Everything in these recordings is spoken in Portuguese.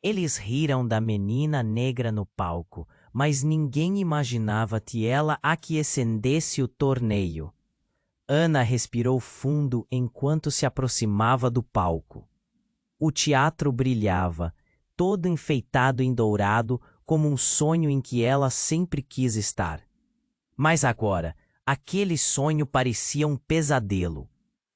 Eles riram da menina negra no palco, mas ninguém imaginava que ela aquecesse o torneio. Ana respirou fundo enquanto se aproximava do palco. O teatro brilhava, todo enfeitado em dourado, como um sonho em que ela sempre quis estar. Mas agora, aquele sonho parecia um pesadelo.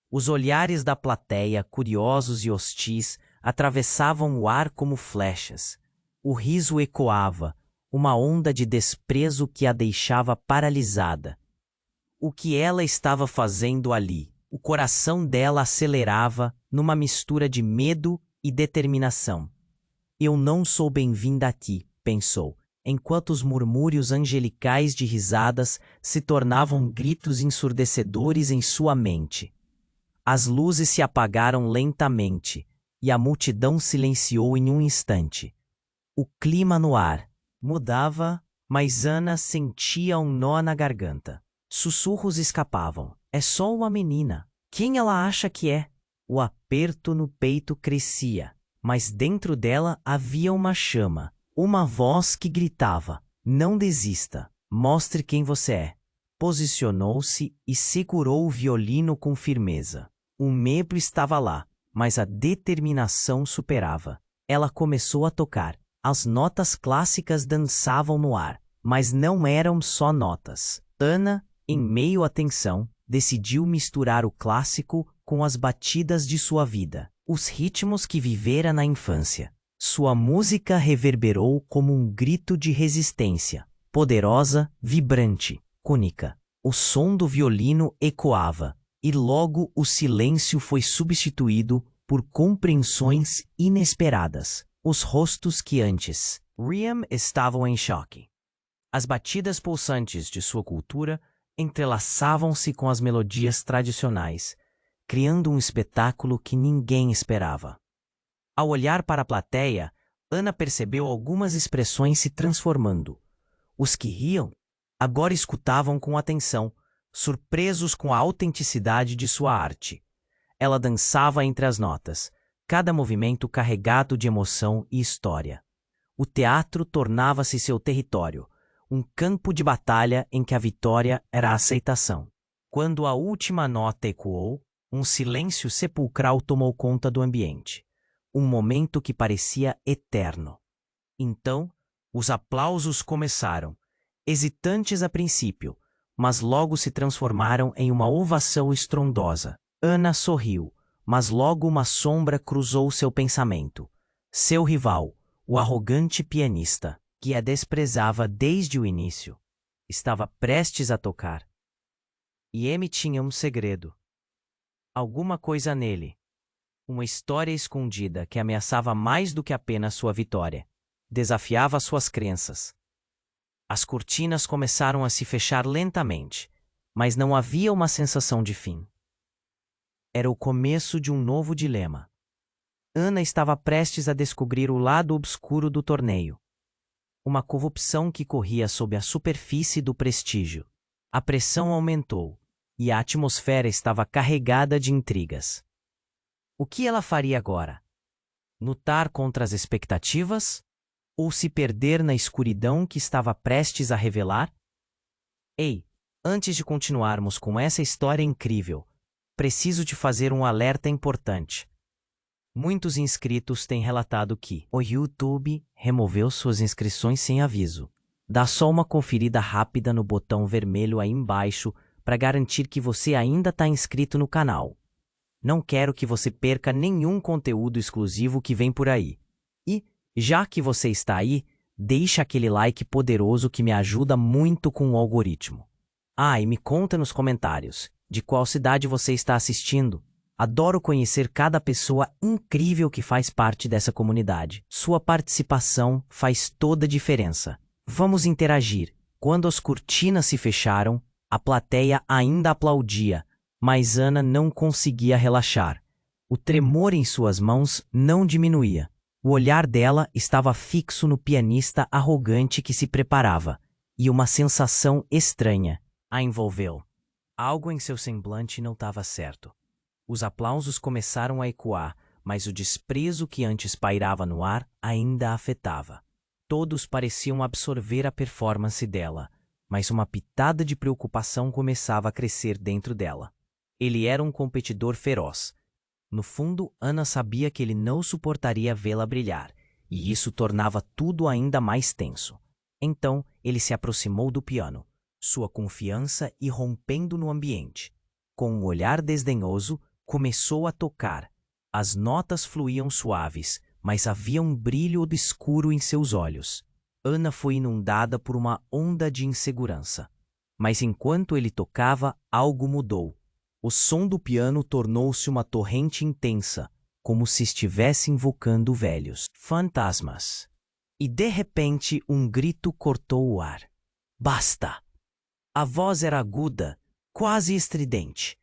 Os olhares da plateia, curiosos e hostis, atravessavam o ar como flechas. O riso ecoava, uma onda de desprezo que a deixava paralisada. O que ela estava fazendo ali? O coração dela acelerava numa mistura de medo e determinação. Eu não sou bem-vinda aqui, pensou, enquanto os murmúrios angelicais de risadas se tornavam gritos ensurdecedores em sua mente. As luzes se apagaram lentamente, e a multidão silenciou em um instante. O clima no ar mudava, mas Ana sentia um nó na garganta. Sussurros escapavam. É só uma menina. Quem ela acha que é? O aperto no peito crescia, mas dentro dela havia uma chama, uma voz que gritava: não desista, mostre quem você é. Posicionou-se e segurou o violino com firmeza. O medo estava lá, mas a determinação superava. Ela começou a tocar. As notas clássicas dançavam no ar, mas não eram só notas. Ana, em meio à tensão, decidiu misturar o clássico com as batidas de sua vida, os ritmos que vivera na infância. Sua música reverberou como um grito de resistência, poderosa, vibrante, única. O som do violino ecoava, e logo o silêncio foi substituído por compreensões inesperadas. Os rostos que antes riam estavam em choque. As batidas pulsantes de sua cultura entrelaçavam-se com as melodias tradicionais, criando um espetáculo que ninguém esperava. Ao olhar para a plateia, Ana percebeu algumas expressões se transformando. Os que riam agora escutavam com atenção, surpresos com a autenticidade de sua arte. Ela dançava entre as notas, cada movimento carregado de emoção e história. O teatro tornava-se seu território, um campo de batalha em que a vitória era a aceitação. Quando a última nota ecoou, um silêncio sepulcral tomou conta do ambiente. Um momento que parecia eterno. Então, os aplausos começaram, hesitantes a princípio, mas logo se transformaram em uma ovação estrondosa. Ana sorriu, mas logo uma sombra cruzou seu pensamento. Seu rival, o arrogante pianista, que a desprezava desde o início, estava prestes a tocar. E Amy tinha um segredo. Alguma coisa nele. Uma história escondida que ameaçava mais do que apenas sua vitória. Desafiava suas crenças. As cortinas começaram a se fechar lentamente, mas não havia uma sensação de fim. Era o começo de um novo dilema. Ana estava prestes a descobrir o lado obscuro do torneio. Uma corrupção que corria sob a superfície do prestígio. A pressão aumentou, e a atmosfera estava carregada de intrigas. O que ela faria agora? Lutar contra as expectativas? Ou se perder na escuridão que estava prestes a revelar? Ei, antes de continuarmos com essa história incrível, preciso te fazer um alerta importante. Muitos inscritos têm relatado que o YouTube removeu suas inscrições sem aviso. Dá só uma conferida rápida no botão vermelho aí embaixo para garantir que você ainda está inscrito no canal. Não quero que você perca nenhum conteúdo exclusivo que vem por aí. E, já que você está aí, deixa aquele like poderoso que me ajuda muito com o algoritmo. Ah, e me conta nos comentários de qual cidade você está assistindo. Adoro conhecer cada pessoa incrível que faz parte dessa comunidade. Sua participação faz toda a diferença. Vamos interagir. Quando as cortinas se fecharam, a plateia ainda aplaudia, mas Ana não conseguia relaxar. O tremor em suas mãos não diminuía. O olhar dela estava fixo no pianista arrogante que se preparava, e uma sensação estranha a envolveu. Algo em seu semblante não estava certo. Os aplausos começaram a ecoar, mas o desprezo que antes pairava no ar ainda a afetava. Todos pareciam absorver a performance dela, mas uma pitada de preocupação começava a crescer dentro dela. Ele era um competidor feroz. No fundo, Ana sabia que ele não suportaria vê-la brilhar, e isso tornava tudo ainda mais tenso. Então, ele se aproximou do piano, sua confiança irrompendo no ambiente. Com um olhar desdenhoso, começou a tocar. As notas fluíam suaves, mas havia um brilho obscuro em seus olhos. Ana foi inundada por uma onda de insegurança. Mas enquanto ele tocava, algo mudou. O som do piano tornou-se uma torrente intensa, como se estivesse invocando velhos fantasmas. E de repente um grito cortou o ar. Basta! A voz era aguda, quase estridente.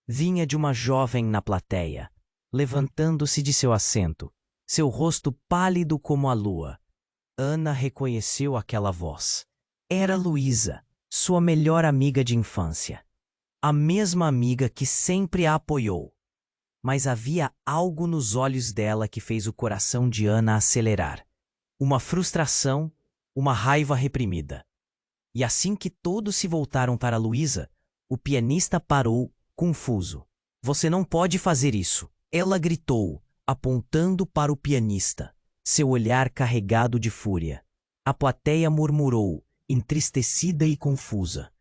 Vinha de uma jovem na plateia, levantando-se de seu assento, seu rosto pálido como a lua. Ana reconheceu aquela voz. Era Luísa, sua melhor amiga de infância. A mesma amiga que sempre a apoiou. Mas havia algo nos olhos dela que fez o coração de Ana acelerar. Uma frustração, uma raiva reprimida. E assim que todos se voltaram para Luísa, o pianista parou, confuso. Você não pode fazer isso, ela gritou, apontando para o pianista, seu olhar carregado de fúria. A plateia murmurou, entristecida e confusa.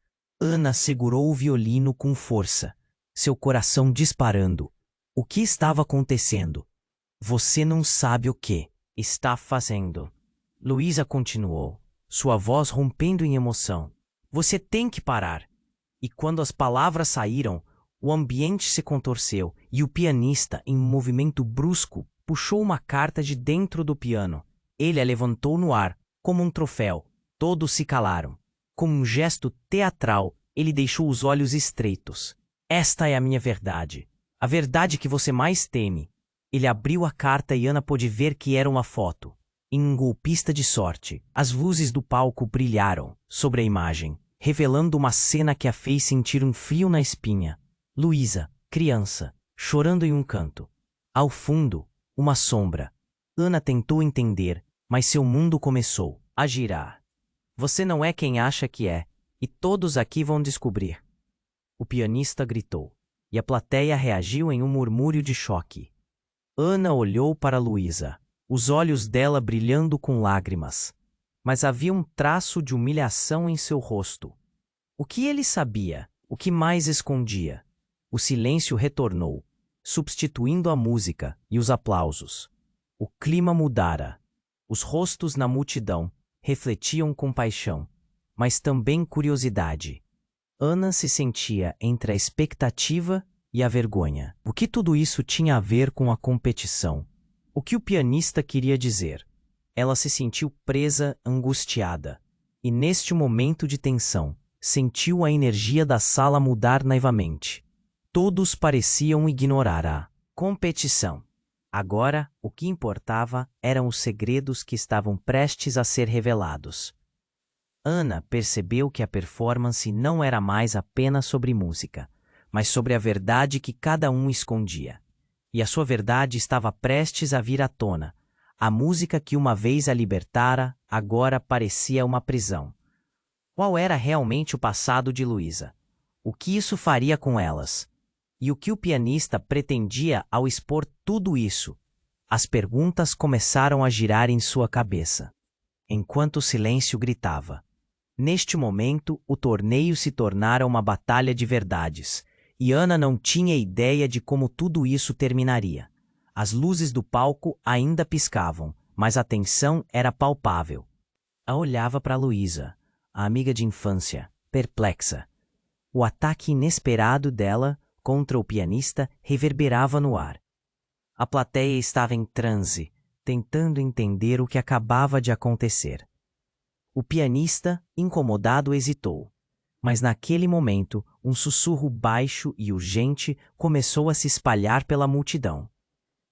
Ana segurou o violino com força, seu coração disparando. O que estava acontecendo? Você não sabe o que está fazendo. Luísa continuou, sua voz rompendo em emoção. Você tem que parar. E quando as palavras saíram, o ambiente se contorceu e o pianista, em um movimento brusco, puxou uma carta de dentro do piano. Ele a levantou no ar, como um troféu. Todos se calaram. Com um gesto teatral, ele deixou os olhos estreitos. Esta é a minha verdade. A verdade que você mais teme. Ele abriu a carta e Ana pôde ver que era uma foto. Em um golpista de sorte, as luzes do palco brilharam sobre a imagem, revelando uma cena que a fez sentir um frio na espinha. Luísa, criança, chorando em um canto. Ao fundo, uma sombra. Ana tentou entender, mas seu mundo começou a girar. Você não é quem acha que é, e todos aqui vão descobrir. O pianista gritou, e a plateia reagiu em um murmúrio de choque. Ana olhou para Luísa, os olhos dela brilhando com lágrimas. Mas havia um traço de humilhação em seu rosto. O que ele sabia? O que mais escondia? O silêncio retornou, substituindo a música e os aplausos. O clima mudara. Os rostos na multidão refletiam compaixão, mas também curiosidade. Ana se sentia entre a expectativa e a vergonha. O que tudo isso tinha a ver com a competição? O que o pianista queria dizer? Ela se sentiu presa, angustiada. E neste momento de tensão, sentiu a energia da sala mudar naivamente. Todos pareciam ignorar a competição. Agora, o que importava eram os segredos que estavam prestes a ser revelados. Ana percebeu que a performance não era mais apenas sobre música, mas sobre a verdade que cada um escondia. E a sua verdade estava prestes a vir à tona. A música que uma vez a libertara, agora parecia uma prisão. Qual era realmente o passado de Luísa? O que isso faria com elas? E o que o pianista pretendia ao expor tudo isso? As perguntas começaram a girar em sua cabeça, enquanto o silêncio gritava. Neste momento, o torneio se tornara uma batalha de verdades, e Ana não tinha ideia de como tudo isso terminaria. As luzes do palco ainda piscavam, mas a tensão era palpável. Ela olhava para Luísa, a amiga de infância, perplexa. O ataque inesperado dela contra o pianista reverberava no ar. A plateia estava em transe, tentando entender o que acabava de acontecer. O pianista, incomodado, hesitou. Mas naquele momento, um sussurro baixo e urgente começou a se espalhar pela multidão.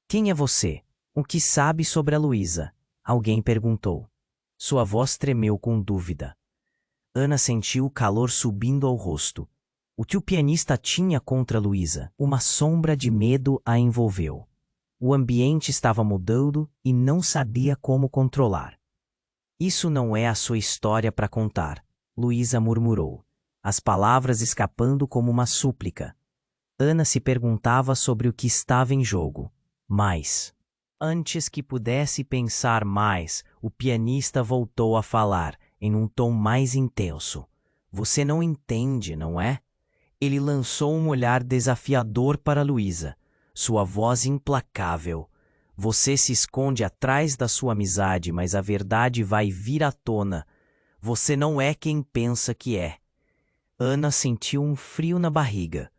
Quem é você? O que sabe sobre a Luísa? Alguém perguntou. Sua voz tremeu com dúvida. Ana sentiu o calor subindo ao rosto. O que o pianista tinha contra Luísa? Uma sombra de medo a envolveu. O ambiente estava mudando e não sabia como controlar. Isso não é a sua história para contar, Luísa murmurou, as palavras escapando como uma súplica. Ana se perguntava sobre o que estava em jogo. Mas, antes que pudesse pensar mais, o pianista voltou a falar, em um tom mais intenso. Você não entende, não é? Ele lançou um olhar desafiador para Luísa, sua voz implacável. Você se esconde atrás da sua amizade, mas a verdade vai vir à tona. Você não é quem pensa que é. Ana sentiu um frio na barriga.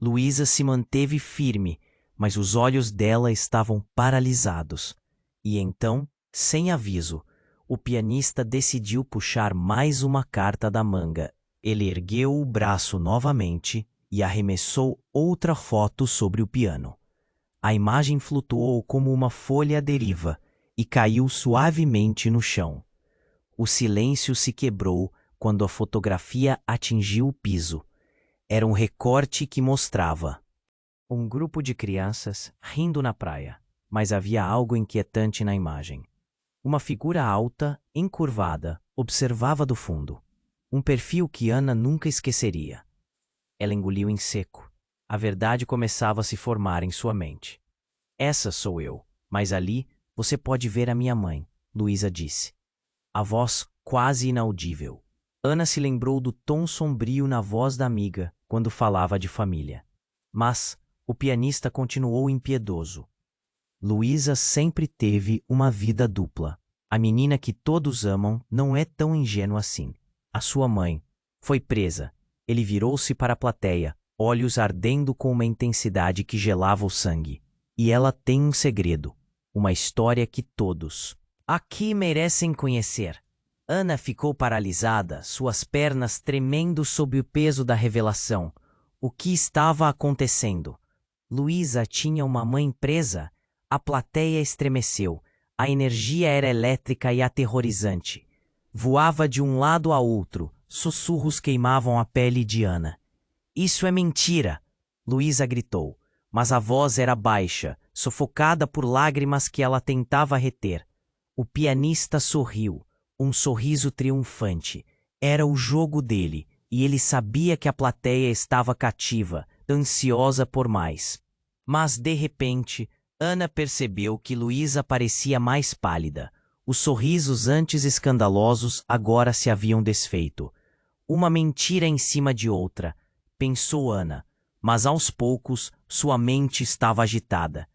Luísa se manteve firme, mas os olhos dela estavam paralisados. E então, sem aviso, o pianista decidiu puxar mais uma carta da manga. Ele ergueu o braço novamente e arremessou outra foto sobre o piano. A imagem flutuou como uma folha à deriva e caiu suavemente no chão. O silêncio se quebrou quando a fotografia atingiu o piso. Era um recorte que mostrava um grupo de crianças rindo na praia, mas havia algo inquietante na imagem. Uma figura alta, encurvada, observava do fundo. Um perfil que Ana nunca esqueceria. Ela engoliu em seco. A verdade começava a se formar em sua mente. Essa sou eu, mas ali você pode ver a minha mãe, Luísa disse. A voz quase inaudível. Ana se lembrou do tom sombrio na voz da amiga quando falava de família. Mas o pianista continuou impiedoso. Luísa sempre teve uma vida dupla. A menina que todos amam não é tão ingênua assim. A sua mãe foi presa. Ele virou-se para a plateia, olhos ardendo com uma intensidade que gelava o sangue. E ela tem um segredo, uma história que todos aqui merecem conhecer. Ana ficou paralisada, suas pernas tremendo sob o peso da revelação. O que estava acontecendo? Luísa tinha uma mãe presa? A plateia estremeceu. A energia era elétrica e aterrorizante. Voava de um lado a outro, sussurros queimavam a pele de Ana. Isso é mentira! Luísa gritou, mas a voz era baixa, sufocada por lágrimas que ela tentava reter. O pianista sorriu, um sorriso triunfante. Era o jogo dele, e ele sabia que a plateia estava cativa, ansiosa por mais. Mas, de repente, Ana percebeu que Luísa parecia mais pálida. Os sorrisos antes escandalosos agora se haviam desfeito. Uma mentira em cima de outra, pensou Ana, mas aos poucos sua mente estava agitada.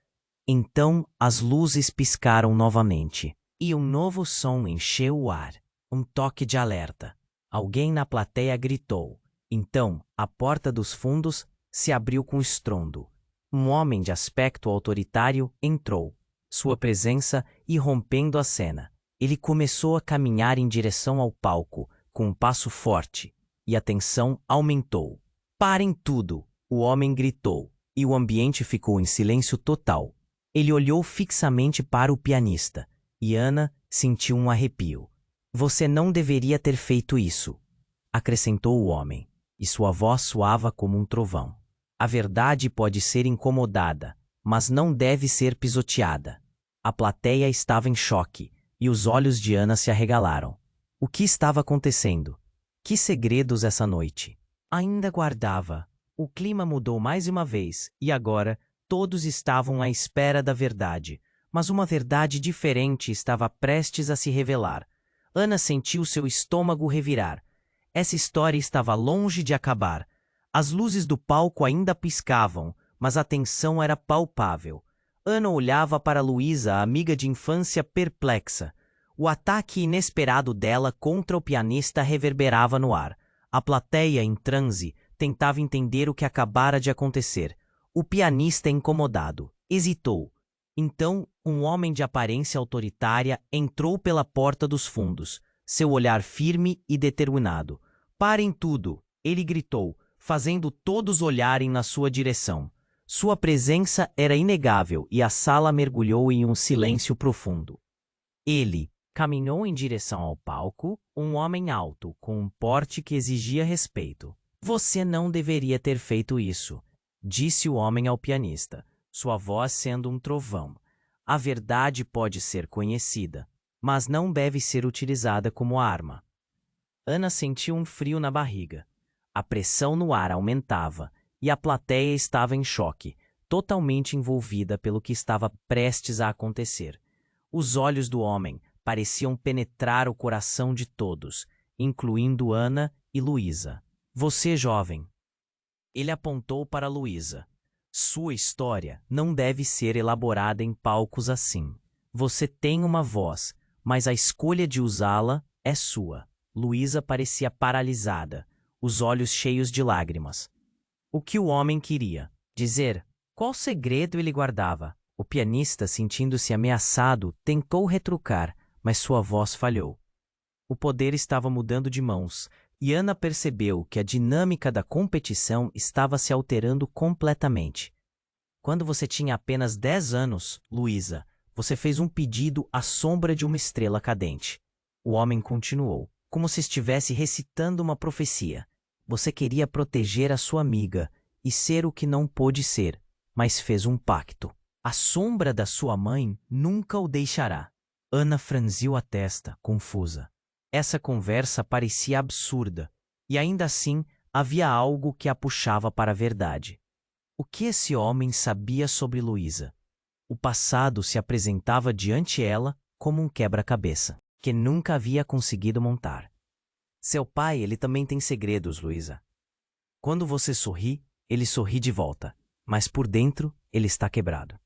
Então as luzes piscaram novamente, e um novo som encheu o ar, um toque de alerta. Alguém na plateia gritou. Então a porta dos fundos se abriu com estrondo. Um homem de aspecto autoritário entrou, sua presença irrompendo a cena. Ele começou a caminhar em direção ao palco, com um passo forte, e a tensão aumentou. Parem tudo! O homem gritou, e o ambiente ficou em silêncio total. Ele olhou fixamente para o pianista, e Ana sentiu um arrepio. Você não deveria ter feito isso, acrescentou o homem, e sua voz soava como um trovão. A verdade pode ser incomodada, mas não deve ser pisoteada. A plateia estava em choque, e os olhos de Ana se arregalaram. O que estava acontecendo? Que segredos essa noite? Ainda guardava. O clima mudou mais uma vez, e agora todos estavam à espera da verdade. Mas uma verdade diferente estava prestes a se revelar. Ana sentiu seu estômago revirar. Essa história estava longe de acabar. As luzes do palco ainda piscavam, mas a tensão era palpável. Ana olhava para Luísa, a amiga de infância, perplexa. O ataque inesperado dela contra o pianista reverberava no ar. A plateia, em transe, tentava entender o que acabara de acontecer. O pianista, incomodado, hesitou. Então, um homem de aparência autoritária entrou pela porta dos fundos, seu olhar firme e determinado. Parem tudo! Ele gritou, fazendo todos olharem na sua direção. Sua presença era inegável e a sala mergulhou em um silêncio profundo. Ele caminhou em direção ao palco, um homem alto, com um porte que exigia respeito. Você não deveria ter feito isso, disse o homem ao pianista. sua voz sendo um trovão. A verdade pode ser conhecida, mas não deve ser utilizada como arma. Ana sentiu um frio na barriga. A pressão no ar aumentava e a plateia estava em choque, totalmente envolvida pelo que estava prestes a acontecer. Os olhos do homem pareciam penetrar o coração de todos, incluindo Ana e Luísa. Você, jovem. Ele apontou para Luísa. Sua história não deve ser elaborada em palcos assim. Você tem uma voz, mas a escolha de usá-la é sua. Luísa parecia paralisada, os olhos cheios de lágrimas. O que o homem queria dizer? Qual segredo ele guardava? O pianista, sentindo-se ameaçado, tentou retrucar, mas sua voz falhou. O poder estava mudando de mãos, e Ana percebeu que a dinâmica da competição estava se alterando completamente. Quando você tinha apenas 10 anos, Luísa, você fez um pedido à sombra de uma estrela cadente. O homem continuou, como se estivesse recitando uma profecia. Você queria proteger a sua amiga e ser o que não pôde ser, mas fez um pacto. A sombra da sua mãe nunca o deixará. Ana franziu a testa, confusa. Essa conversa parecia absurda, e ainda assim havia algo que a puxava para a verdade. O que esse homem sabia sobre Luísa? O passado se apresentava diante ela como um quebra-cabeça, que nunca havia conseguido montar. Seu pai, ele também tem segredos, Luísa. Quando você sorri, ele sorri de volta, mas por dentro ele está quebrado.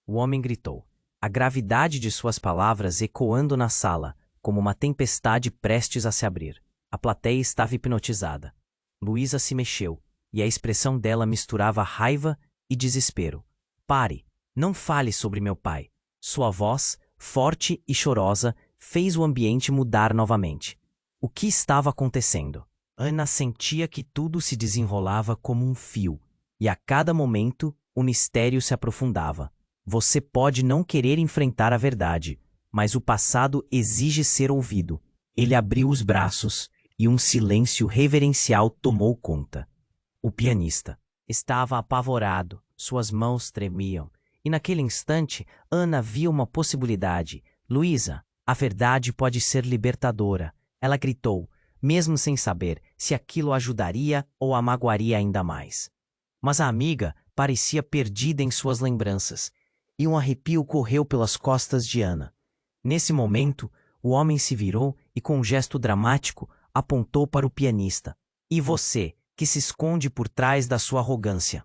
O homem gritou, a gravidade de suas palavras ecoando na sala, como uma tempestade prestes a se abrir. A plateia estava hipnotizada. Luísa se mexeu, e a expressão dela misturava raiva e desespero. Pare, não fale sobre meu pai. Sua voz, forte e chorosa, fez o ambiente mudar novamente. O que estava acontecendo? Ana sentia que tudo se desenrolava como um fio, e a cada momento o mistério se aprofundava. Você pode não querer enfrentar a verdade, mas o passado exige ser ouvido. Ele abriu os braços, e um silêncio reverencial tomou conta. O pianista estava apavorado, suas mãos tremiam, e naquele instante Ana viu uma possibilidade. Luísa, a verdade pode ser libertadora. Ela gritou, mesmo sem saber se aquilo ajudaria ou a magoaria ainda mais. Mas a amiga parecia perdida em suas lembranças, e um arrepio correu pelas costas de Ana. Nesse momento, o homem se virou e, com um gesto dramático, apontou para o pianista. E você, que se esconde por trás da sua arrogância,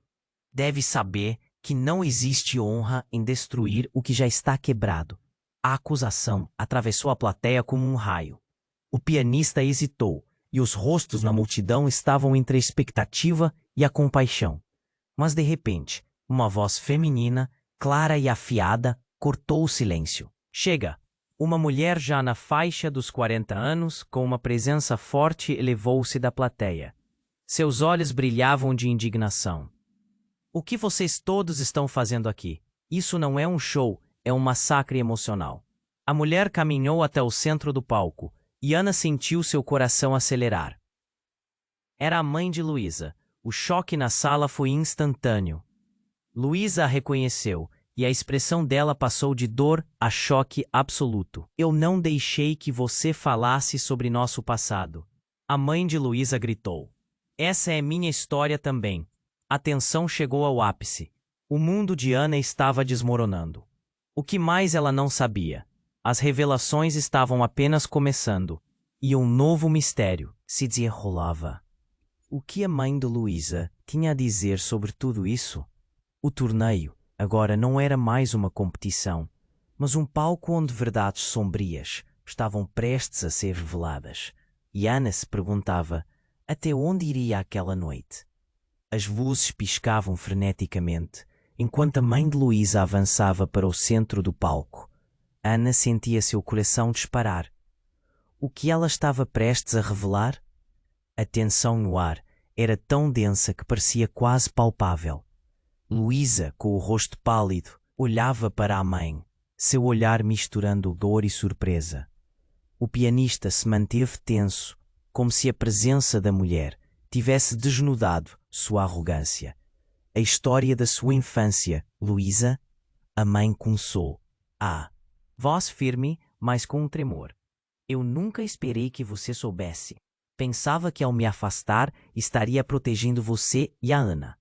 deve saber que não existe honra em destruir o que já está quebrado. A acusação atravessou a plateia como um raio. O pianista hesitou, e os rostos na multidão estavam entre a expectativa e a compaixão. Mas, de repente, uma voz feminina, clara e afiada, cortou o silêncio. Chega! Uma mulher já na faixa dos 40 anos, com uma presença forte, elevou-se da plateia. Seus olhos brilhavam de indignação. O que vocês todos estão fazendo aqui? Isso não é um show, é um massacre emocional. A mulher caminhou até o centro do palco, e Ana sentiu seu coração acelerar. Era a mãe de Luísa. O choque na sala foi instantâneo. Luísa a reconheceu, e a expressão dela passou de dor a choque absoluto. Eu não deixei que você falasse sobre nosso passado. A mãe de Luísa gritou. Essa é minha história também. A tensão chegou ao ápice. O mundo de Ana estava desmoronando. O que mais ela não sabia? As revelações estavam apenas começando, e um novo mistério se desenrolava. O que a mãe de Luísa tinha a dizer sobre tudo isso? O torneio agora não era mais uma competição, mas um palco onde verdades sombrias estavam prestes a ser reveladas. E Ana se perguntava até onde iria aquela noite. As luzes piscavam freneticamente, enquanto a mãe de Luísa avançava para o centro do palco. Ana sentia seu coração disparar. O que ela estava prestes a revelar? A tensão no ar era tão densa que parecia quase palpável. Luísa, com o rosto pálido, olhava para a mãe, seu olhar misturando dor e surpresa. O pianista se manteve tenso, como se a presença da mulher tivesse desnudado sua arrogância. A história da sua infância, Luísa, a mãe começou. Ah, voz firme, mas com um tremor. Eu nunca esperei que você soubesse. Pensava que ao me afastar, estaria protegendo você e a Ana.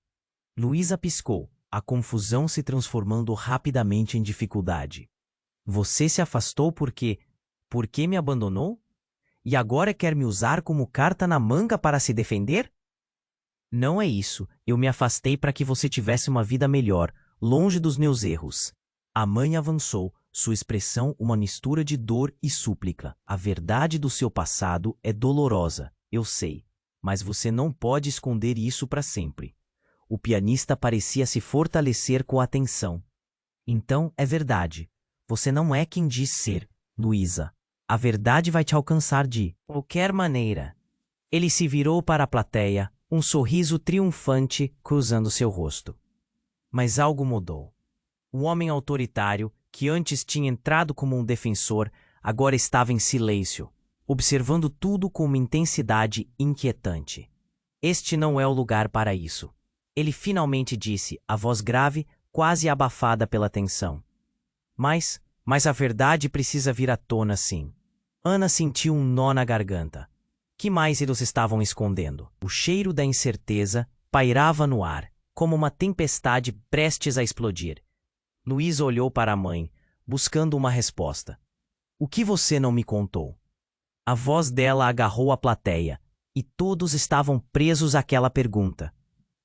Luísa piscou, a confusão se transformando rapidamente em dificuldade. Você se afastou porque... Porque me abandonou? E agora quer me usar como carta na manga para se defender? Não é isso. Eu me afastei para que você tivesse uma vida melhor, longe dos meus erros. A mãe avançou, sua expressão uma mistura de dor e súplica. A verdade do seu passado é dolorosa, eu sei, mas você não pode esconder isso para sempre. O pianista parecia se fortalecer com a atenção. Então, é verdade. Você não é quem diz ser, Luísa. A verdade vai te alcançar de qualquer maneira. Ele se virou para a plateia, um sorriso triunfante cruzando seu rosto. Mas algo mudou. O homem autoritário, que antes tinha entrado como um defensor, agora estava em silêncio, observando tudo com uma intensidade inquietante. Este não é o lugar para isso. Ele finalmente disse, a voz grave, quase abafada pela tensão. Mas a verdade precisa vir à tona, sim. Ana sentiu um nó na garganta. Que mais eles estavam escondendo? O cheiro da incerteza pairava no ar, como uma tempestade prestes a explodir. Luísa olhou para a mãe, buscando uma resposta. O que você não me contou? A voz dela agarrou a plateia, e todos estavam presos àquela pergunta.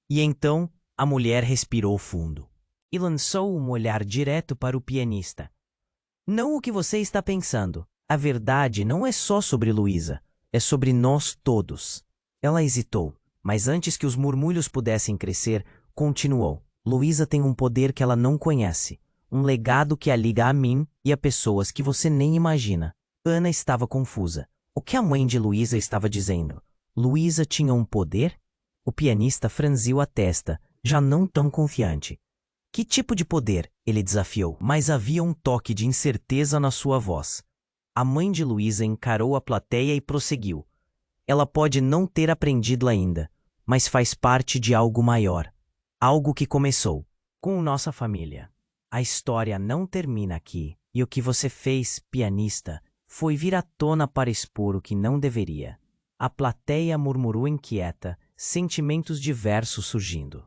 E então a mulher respirou fundo e lançou um olhar direto para o pianista. Não o que você está pensando. A verdade não é só sobre Luísa, é sobre nós todos. Ela hesitou, mas antes que os murmúrios pudessem crescer, continuou. Luísa tem um poder que ela não conhece, um legado que a liga a mim e a pessoas que você nem imagina. Ana estava confusa. O que a mãe de Luísa estava dizendo? Luísa tinha um poder? O pianista franziu a testa, já não tão confiante. Que tipo de poder? Ele desafiou, mas havia um toque de incerteza na sua voz. A mãe de Luísa encarou a plateia e prosseguiu. Ela pode não ter aprendido ainda, mas faz parte de algo maior. Algo que começou com nossa família. A história não termina aqui, e o que você fez, pianista, foi vir à tona para expor o que não deveria. A plateia murmurou inquieta, sentimentos diversos surgindo.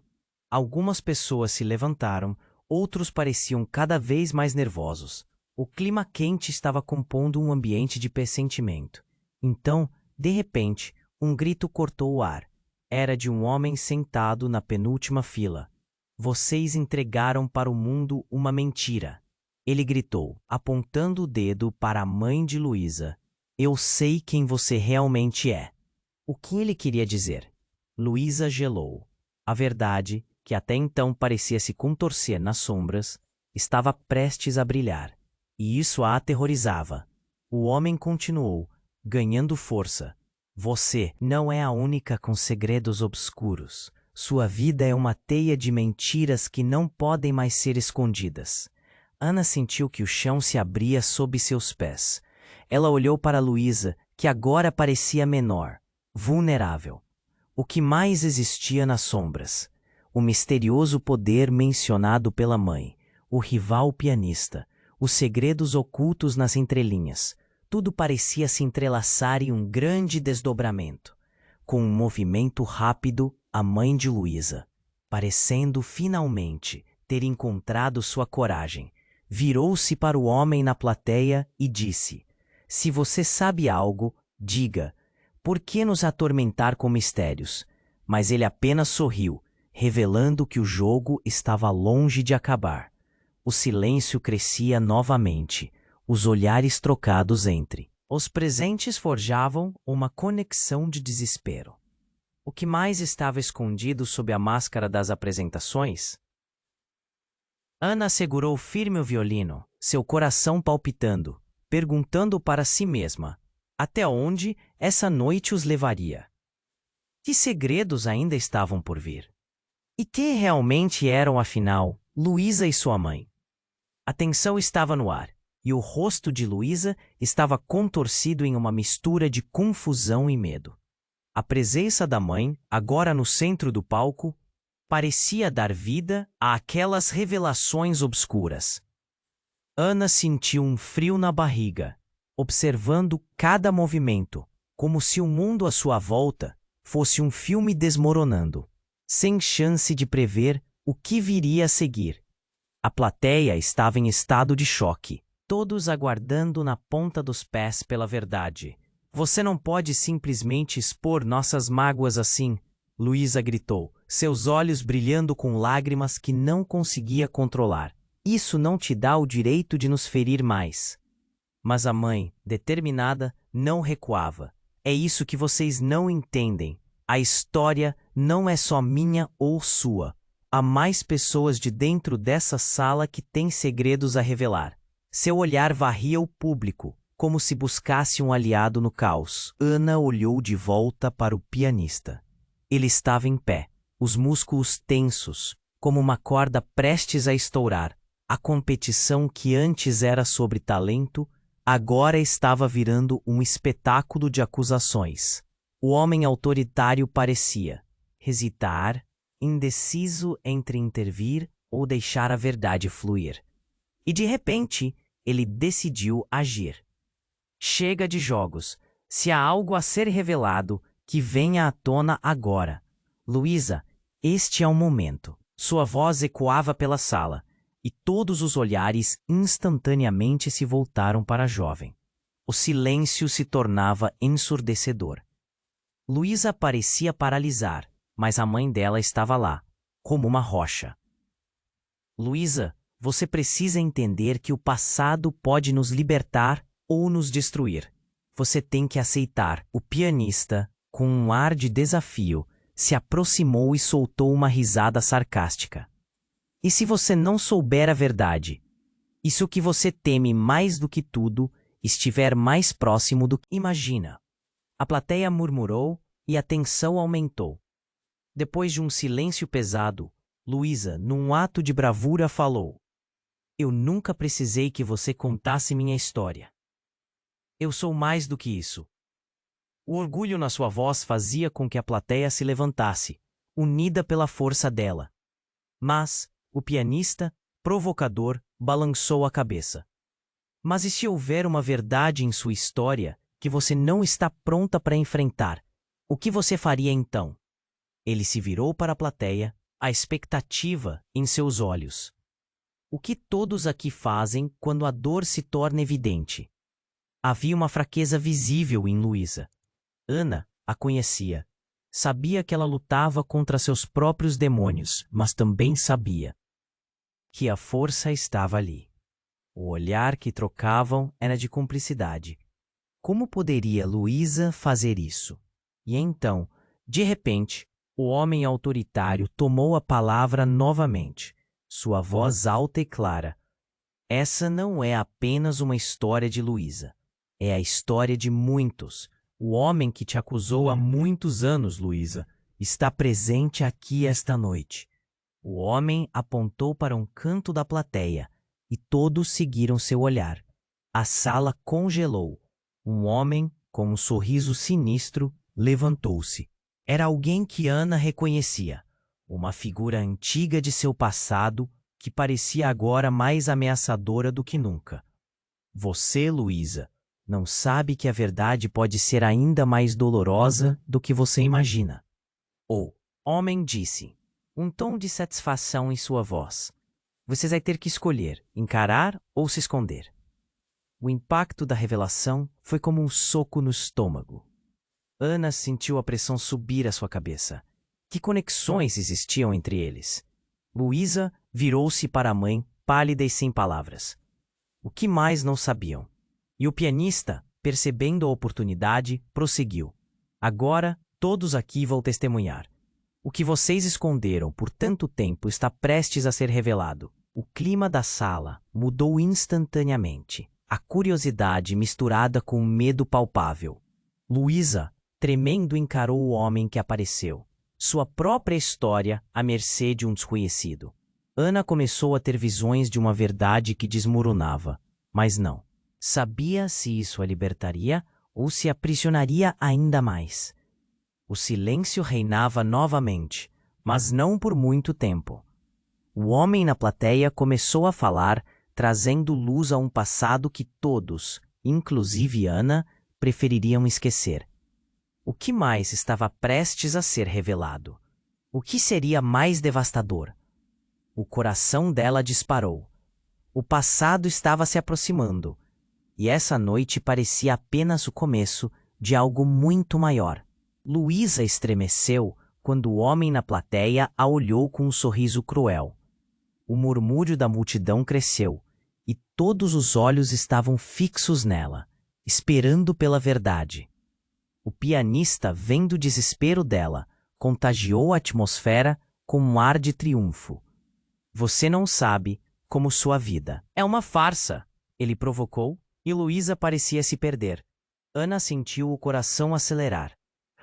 Algumas pessoas se levantaram, outros pareciam cada vez mais nervosos. O clima quente estava compondo um ambiente de pressentimento. Então, de repente, um grito cortou o ar. Era de um homem sentado na penúltima fila. Vocês entregaram para o mundo uma mentira. Ele gritou, apontando o dedo para a mãe de Luísa. Eu sei quem você realmente é. O que ele queria dizer? Luísa gelou. A verdade, que até então parecia se contorcer nas sombras, estava prestes a brilhar. E isso a aterrorizava. O homem continuou, ganhando força. Você não é a única com segredos obscuros. Sua vida é uma teia de mentiras que não podem mais ser escondidas. Ana sentiu que o chão se abria sob seus pés. Ela olhou para Luísa, que agora parecia menor, vulnerável. O que mais existia nas sombras? O misterioso poder mencionado pela mãe, o rival pianista, os segredos ocultos nas entrelinhas. Tudo parecia se entrelaçar em um grande desdobramento. Com um movimento rápido, a mãe de Luísa, parecendo finalmente ter encontrado sua coragem, virou-se para o homem na plateia e disse: Se você sabe algo, diga. Por que nos atormentar com mistérios? Mas ele apenas sorriu, revelando que o jogo estava longe de acabar. O silêncio crescia novamente, os olhares trocados entre os presentes forjavam uma conexão de desespero. O que mais estava escondido sob a máscara das apresentações? Ana segurou firme o violino, seu coração palpitando, perguntando para si mesma até onde essa noite os levaria. Que segredos ainda estavam por vir? E que realmente eram, afinal, Luísa e sua mãe? A tensão estava no ar, e o rosto de Luísa estava contorcido em uma mistura de confusão e medo. A presença da mãe, agora no centro do palco, parecia dar vida àquelas revelações obscuras. Ana sentiu um frio na barriga, observando cada movimento, como se o mundo à sua volta fosse um filme desmoronando, sem chance de prever o que viria a seguir. A plateia estava em estado de choque, todos aguardando na ponta dos pés pela verdade. Você não pode simplesmente expor nossas mágoas assim, Luísa gritou, seus olhos brilhando com lágrimas que não conseguia controlar. Isso não te dá o direito de nos ferir mais. Mas a mãe, determinada, não recuava. É isso que vocês não entendem. A história não é só minha ou sua. Há mais pessoas de dentro dessa sala que têm segredos a revelar. Seu olhar varria o público, como se buscasse um aliado no caos. Ana olhou de volta para o pianista. Ele estava em pé, os músculos tensos, como uma corda prestes a estourar. A competição que antes era sobre talento, agora estava virando um espetáculo de acusações. O homem autoritário parecia hesitar, indeciso entre intervir ou deixar a verdade fluir. E de repente, ele decidiu agir. Chega de jogos. Se há algo a ser revelado, que venha à tona agora. Luísa, este é o momento. Sua voz ecoava pela sala, e todos os olhares instantaneamente se voltaram para a jovem. O silêncio se tornava ensurdecedor. Luísa parecia paralisar, mas a mãe dela estava lá, como uma rocha. Luísa, você precisa entender que o passado pode nos libertar ou nos destruir. Você tem que aceitar. O pianista, com um ar de desafio, se aproximou e soltou uma risada sarcástica. E se você não souber a verdade? E se o que você teme mais do que tudo estiver mais próximo do que imagina? A plateia murmurou e a tensão aumentou. Depois de um silêncio pesado, Luísa, num ato de bravura, falou: Eu nunca precisei que você contasse minha história. Eu sou mais do que isso. O orgulho na sua voz fazia com que a plateia se levantasse, unida pela força dela. Mas o pianista, provocador, balançou a cabeça. Mas e se houver uma verdade em sua história que você não está pronta para enfrentar? O que você faria então? Ele se virou para a plateia, a expectativa em seus olhos. O que todos aqui fazem quando a dor se torna evidente? Havia uma fraqueza visível em Luísa. Ana a conhecia. Sabia que ela lutava contra seus próprios demônios, mas também sabia que a força estava ali. O olhar que trocavam era de cumplicidade. Como poderia Luísa fazer isso? E então, de repente, o homem autoritário tomou a palavra novamente, sua voz alta e clara. Essa não é apenas uma história de Luísa. É a história de muitos. O homem que te acusou há muitos anos, Luísa, está presente aqui esta noite. O homem apontou para um canto da plateia e todos seguiram seu olhar. A sala congelou. Um homem, com um sorriso sinistro, levantou-se. Era alguém que Ana reconhecia. Uma figura antiga de seu passado que parecia agora mais ameaçadora do que nunca. Você, Luísa, não sabe que a verdade pode ser ainda mais dolorosa do que você imagina. O homem disse, um tom de satisfação em sua voz. Você vai ter que escolher, encarar ou se esconder. O impacto da revelação foi como um soco no estômago. Ana sentiu a pressão subir à sua cabeça. Que conexões existiam entre eles? Luísa virou-se para a mãe, pálida e sem palavras. O que mais não sabiam? E o pianista, percebendo a oportunidade, prosseguiu. Agora, todos aqui vão testemunhar. O que vocês esconderam por tanto tempo está prestes a ser revelado. O clima da sala mudou instantaneamente. A curiosidade misturada com o medo palpável. Luísa, tremendo, encarou o homem que apareceu. Sua própria história à mercê de um desconhecido. Ana começou a ter visões de uma verdade que desmoronava. Mas não. Sabia se isso a libertaria ou se aprisionaria ainda mais. O silêncio reinava novamente, mas não por muito tempo. O homem na plateia começou a falar, trazendo luz a um passado que todos, inclusive Ana, prefeririam esquecer. O que mais estava prestes a ser revelado? O que seria mais devastador? O coração dela disparou. O passado estava se aproximando, e essa noite parecia apenas o começo de algo muito maior. Luísa estremeceu quando o homem na plateia a olhou com um sorriso cruel. O murmúrio da multidão cresceu, e todos os olhos estavam fixos nela, esperando pela verdade. O pianista, vendo o desespero dela, contagiou a atmosfera com um ar de triunfo. Você não sabe como sua vida é uma farsa, ele provocou, e Luísa parecia se perder. Ana sentiu o coração acelerar.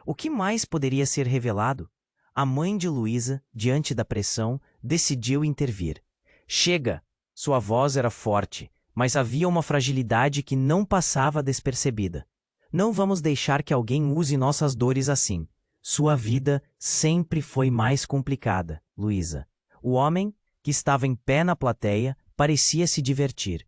O que mais poderia ser revelado? A mãe de Luísa, diante da pressão, decidiu intervir. Chega! Sua voz era forte, mas havia uma fragilidade que não passava despercebida. Não vamos deixar que alguém use nossas dores assim. Sua vida sempre foi mais complicada, Luísa. O homem, que estava em pé na plateia, parecia se divertir.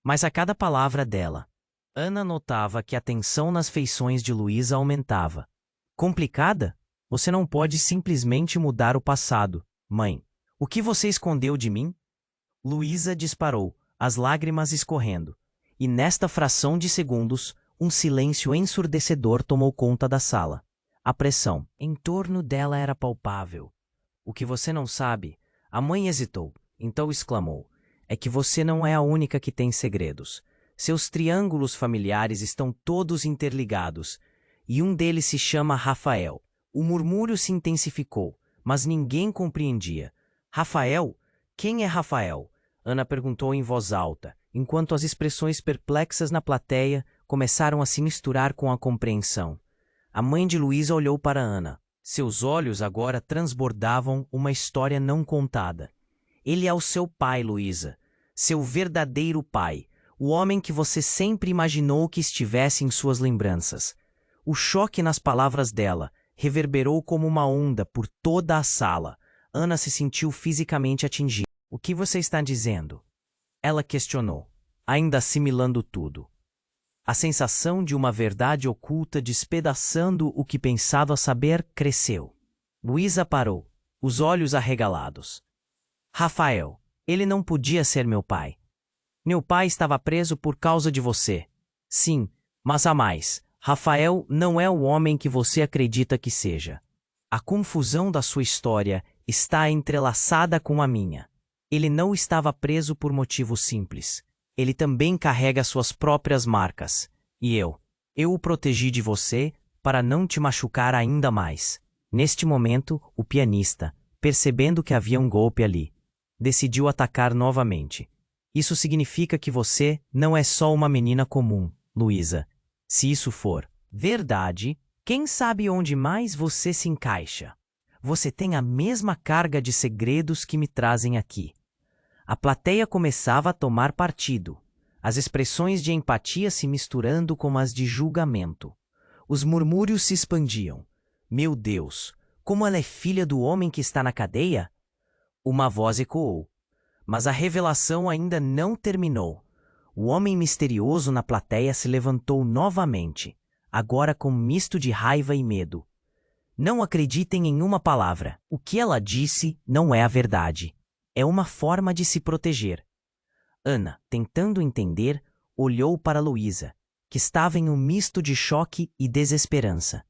Mas a cada palavra dela, Ana notava que a tensão nas feições de Luísa aumentava. Complicada? Você não pode simplesmente mudar o passado, mãe. O que você escondeu de mim? Luísa disparou, as lágrimas escorrendo. E nesta fração de segundos, um silêncio ensurdecedor tomou conta da sala. A pressão em torno dela era palpável. O que você não sabe? A mãe hesitou, então exclamou. É que você não é a única que tem segredos. Seus triângulos familiares estão todos interligados. E um deles se chama Rafael. O murmúrio se intensificou, mas ninguém compreendia. Rafael? Quem é Rafael? Ana perguntou em voz alta, enquanto as expressões perplexas na plateia começaram a se misturar com a compreensão. A mãe de Luísa olhou para Ana. Seus olhos agora transbordavam uma história não contada. Ele é o seu pai, Luísa. Seu verdadeiro pai. O homem que você sempre imaginou que estivesse em suas lembranças. O choque nas palavras dela reverberou como uma onda por toda a sala. Ana se sentiu fisicamente atingida. O que você está dizendo? Ela questionou, ainda assimilando tudo. A sensação de uma verdade oculta despedaçando o que pensava saber cresceu. Luísa parou, os olhos arregalados. Rafael, ele não podia ser meu pai. Meu pai estava preso por causa de você. Sim, mas há mais. Rafael não é o homem que você acredita que seja. A confusão da sua história está entrelaçada com a minha. Ele não estava preso por motivo simples. Ele também carrega suas próprias marcas. E eu o protegi de você para não te machucar ainda mais. Neste momento, o pianista, percebendo que havia um golpe ali, decidiu atacar novamente. Isso significa que você não é só uma menina comum, Luísa. Se isso for verdade, quem sabe onde mais você se encaixa? Você tem a mesma carga de segredos que me trazem aqui. A plateia começava a tomar partido, as expressões de empatia se misturando com as de julgamento. Os murmúrios se expandiam. Meu Deus, como ela é filha do homem que está na cadeia? Uma voz ecoou. Mas a revelação ainda não terminou. O homem misterioso na plateia se levantou novamente, agora com um misto de raiva e medo. Não acreditem em uma palavra. O que ela disse não é a verdade. É uma forma de se proteger. Ana, tentando entender, olhou para Luísa, que estava em um misto de choque e desesperança.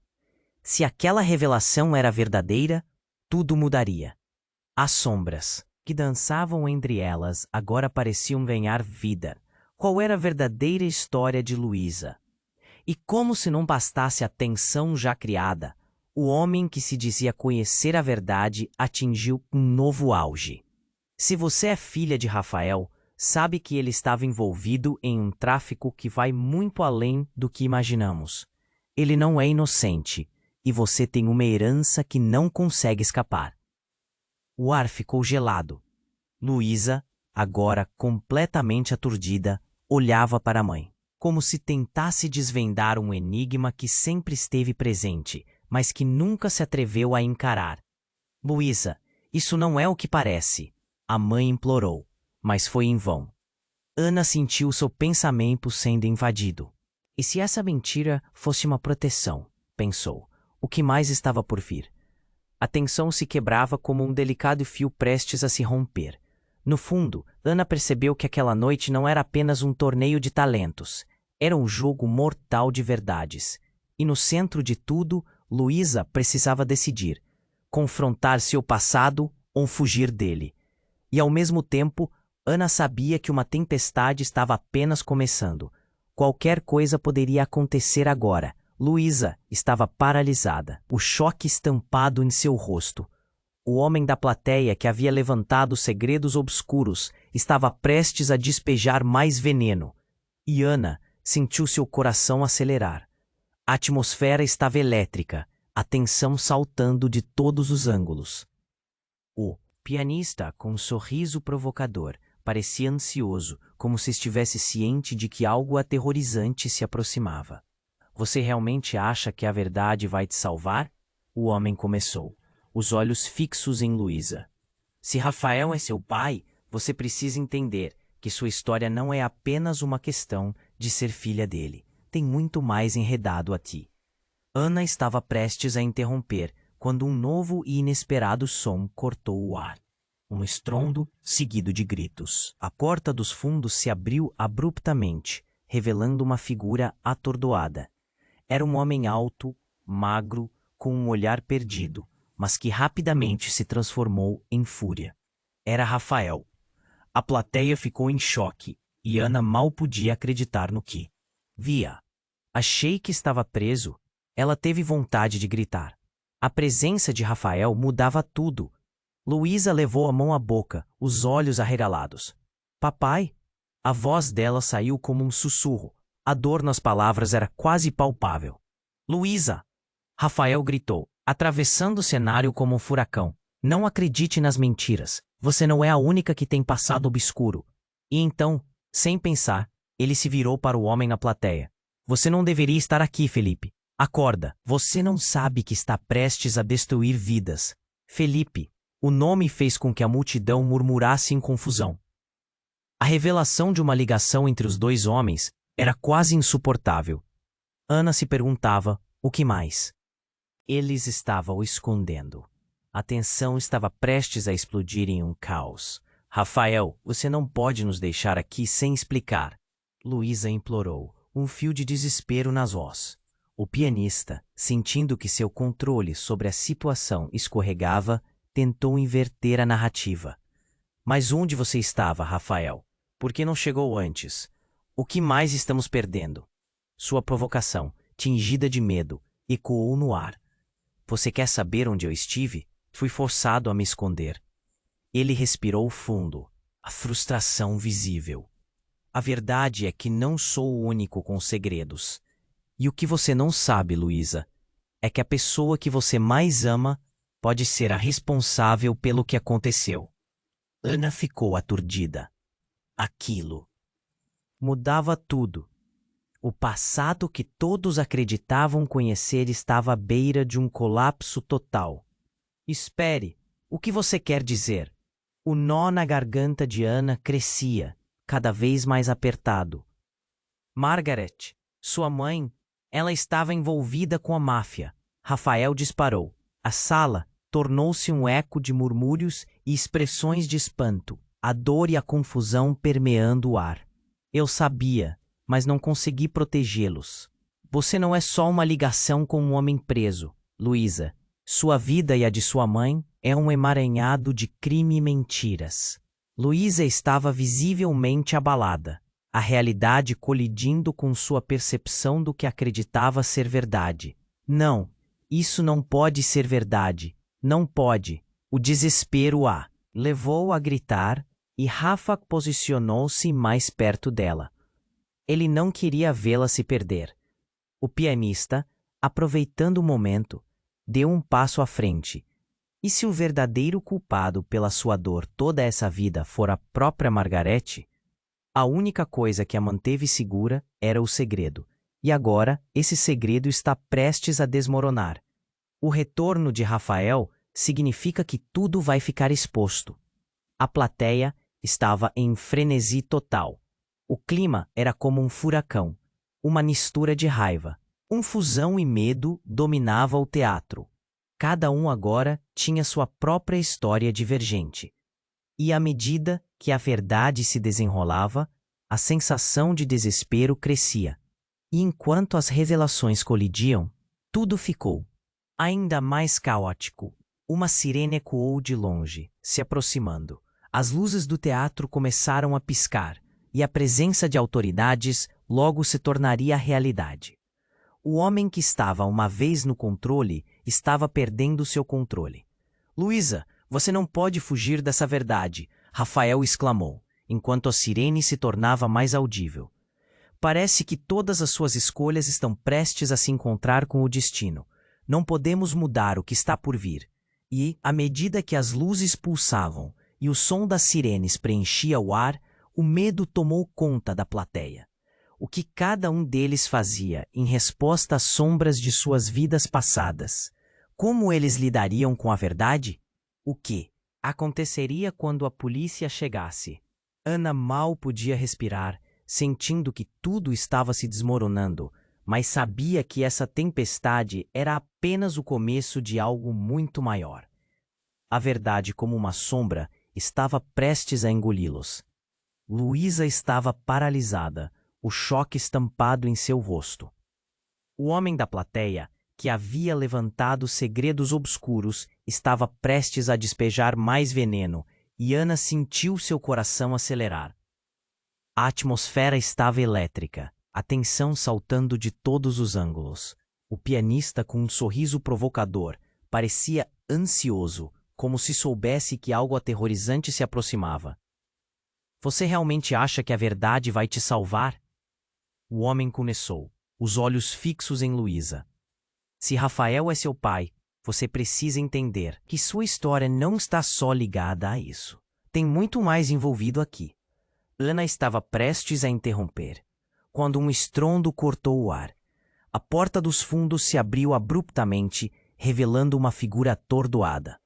Se aquela revelação era verdadeira, tudo mudaria. As sombras que dançavam entre elas agora pareciam ganhar vida. Qual era a verdadeira história de Luísa? E como se não bastasse a tensão já criada, o homem que se dizia conhecer a verdade atingiu um novo auge. Se você é filha de Rafael, sabe que ele estava envolvido em um tráfico que vai muito além do que imaginamos. Ele não é inocente, e você tem uma herança que não consegue escapar. O ar ficou gelado. Luísa, agora completamente aturdida, olhava para a mãe, como se tentasse desvendar um enigma que sempre esteve presente, mas que nunca se atreveu a encarar. Luísa, isso não é o que parece. A mãe implorou, mas foi em vão. Ana sentiu seu pensamento sendo invadido. E se essa mentira fosse uma proteção? Pensou. O que mais estava por vir? A tensão se quebrava como um delicado fio prestes a se romper. No fundo, Ana percebeu que aquela noite não era apenas um torneio de talentos. Era um jogo mortal de verdades. E no centro de tudo, Luísa precisava decidir: confrontar seu passado ou fugir dele. E ao mesmo tempo, Ana sabia que uma tempestade estava apenas começando. Qualquer coisa poderia acontecer agora. Luísa estava paralisada, o choque estampado em seu rosto. O homem da plateia que havia levantado segredos obscuros estava prestes a despejar mais veneno. E Ana sentiu seu coração acelerar. A atmosfera estava elétrica, a tensão saltando de todos os ângulos. O pianista, com um sorriso provocador, parecia ansioso, como se estivesse ciente de que algo aterrorizante se aproximava. Você realmente acha que a verdade vai te salvar? O homem começou, os olhos fixos em Luísa. Se Rafael é seu pai, você precisa entender que sua história não é apenas uma questão de ser filha dele. Tem muito mais enredado a ti. Ana estava prestes a interromper quando um novo e inesperado som cortou o ar. Um estrondo seguido de gritos. A porta dos fundos se abriu abruptamente, revelando uma figura atordoada. Era um homem alto, magro, com um olhar perdido, mas que rapidamente se transformou em fúria. Era Rafael. A plateia ficou em choque e Ana mal podia acreditar no que via. Achei que estava preso. Ela teve vontade de gritar. A presença de Rafael mudava tudo. Luísa levou a mão à boca, os olhos arregalados. Papai? A voz dela saiu como um sussurro. A dor nas palavras era quase palpável. Luísa! Rafael gritou, atravessando o cenário como um furacão. Não acredite nas mentiras. Você não é a única que tem passado obscuro. E então, sem pensar, ele se virou para o homem na plateia. Você não deveria estar aqui, Felipe. Acorda. Você não sabe que está prestes a destruir vidas. Felipe. O nome fez com que a multidão murmurasse em confusão. A revelação de uma ligação entre os dois homens era quase insuportável. Ana se perguntava o que mais. Eles estavam o escondendo. A tensão estava prestes a explodir em um caos. Rafael, você não pode nos deixar aqui sem explicar. Luísa implorou, um fio de desespero nas vozes. O pianista, sentindo que seu controle sobre a situação escorregava, tentou inverter a narrativa. Mas onde você estava, Rafael? Por que não chegou antes? O que mais estamos perdendo? Sua provocação, tingida de medo, ecoou no ar. Você quer saber onde eu estive? Fui forçado a me esconder. Ele respirou fundo, a frustração visível. A verdade é que não sou o único com segredos. E o que você não sabe, Luísa, é que a pessoa que você mais ama pode ser a responsável pelo que aconteceu. Ana ficou aturdida. Aquilo mudava tudo. O passado que todos acreditavam conhecer estava à beira de um colapso total. Espere, o que você quer dizer? O nó na garganta de Ana crescia, cada vez mais apertado. Margaret, sua mãe, ela estava envolvida com a máfia. Rafael disparou. A sala tornou-se um eco de murmúrios e expressões de espanto, a dor e a confusão permeando o ar. Eu sabia, mas não consegui protegê-los. Você não é só uma ligação com um homem preso, Luísa. Sua vida e a de sua mãe é um emaranhado de crime e mentiras. Luísa estava visivelmente abalada, a realidade colidindo com sua percepção do que acreditava ser verdade. Não, isso não pode ser verdade. Não pode. O desespero a levou a gritar e Rafa posicionou-se mais perto dela. Ele não queria vê-la se perder. O pianista, aproveitando o momento, deu um passo à frente. E se o verdadeiro culpado pela sua dor toda essa vida for a própria Margarete? A única coisa que a manteve segura era o segredo. E agora, esse segredo está prestes a desmoronar. O retorno de Rafael significa que tudo vai ficar exposto. A plateia estava em frenesi total. O clima era como um furacão, uma mistura de raiva. Confusão e medo dominava o teatro. Cada um agora tinha sua própria história divergente. E à medida que a verdade se desenrolava, a sensação de desespero crescia. E enquanto as revelações colidiam, tudo ficou ainda mais caótico. Uma sirene ecoou de longe, se aproximando. As luzes do teatro começaram a piscar, e a presença de autoridades logo se tornaria realidade. O homem que estava uma vez no controle estava perdendo seu controle. Luísa, você não pode fugir dessa verdade, Rafael exclamou, enquanto a sirene se tornava mais audível. Parece que todas as suas escolhas estão prestes a se encontrar com o destino. Não podemos mudar o que está por vir. E, à medida que as luzes pulsavam e o som das sirenes preenchia o ar, o medo tomou conta da plateia. O que cada um deles fazia em resposta às sombras de suas vidas passadas? Como eles lidariam com a verdade? O que aconteceria quando a polícia chegasse? Ana mal podia respirar, sentindo que tudo estava se desmoronando, mas sabia que essa tempestade era apenas o começo de algo muito maior. A verdade, como uma sombra, estava prestes a engoli-los. Luísa estava paralisada, o choque estampado em seu rosto. O homem da plateia, que havia levantado segredos obscuros, estava prestes a despejar mais veneno, e Ana sentiu seu coração acelerar. A atmosfera estava elétrica, a tensão saltando de todos os ângulos. O pianista, com um sorriso provocador, parecia ansioso, como se soubesse que algo aterrorizante se aproximava. Você realmente acha que a verdade vai te salvar? O homem começou, os olhos fixos em Luísa. Se Rafael é seu pai, você precisa entender que sua história não está só ligada a isso. Tem muito mais envolvido aqui. Ana estava prestes a interromper, quando um estrondo cortou o ar. A porta dos fundos se abriu abruptamente, revelando uma figura atordoada.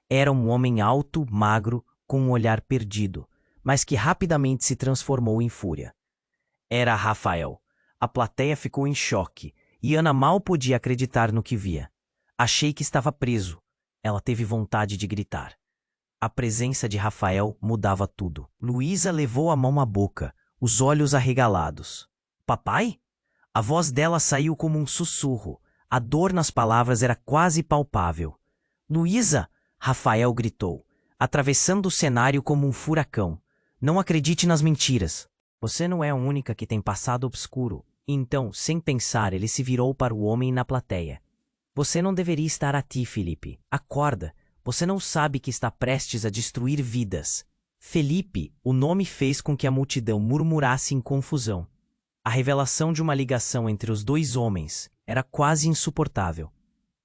Era um homem alto, magro, com um olhar perdido, mas que rapidamente se transformou em fúria. Era Rafael. A plateia ficou em choque, e Ana mal podia acreditar no que via. Achei que estava preso. Ela teve vontade de gritar. A presença de Rafael mudava tudo. Luísa levou a mão à boca, os olhos arregalados. Papai? A voz dela saiu como um sussurro. A dor nas palavras era quase palpável. Luísa! Rafael gritou, atravessando o cenário como um furacão. Não acredite nas mentiras. Você não é a única que tem passado obscuro. Então, sem pensar, ele se virou para o homem na plateia. Você não deveria estar aqui, Felipe. Acorda. Você não sabe que está prestes a destruir vidas. Felipe, o nome fez com que a multidão murmurasse em confusão. A revelação de uma ligação entre os dois homens era quase insuportável.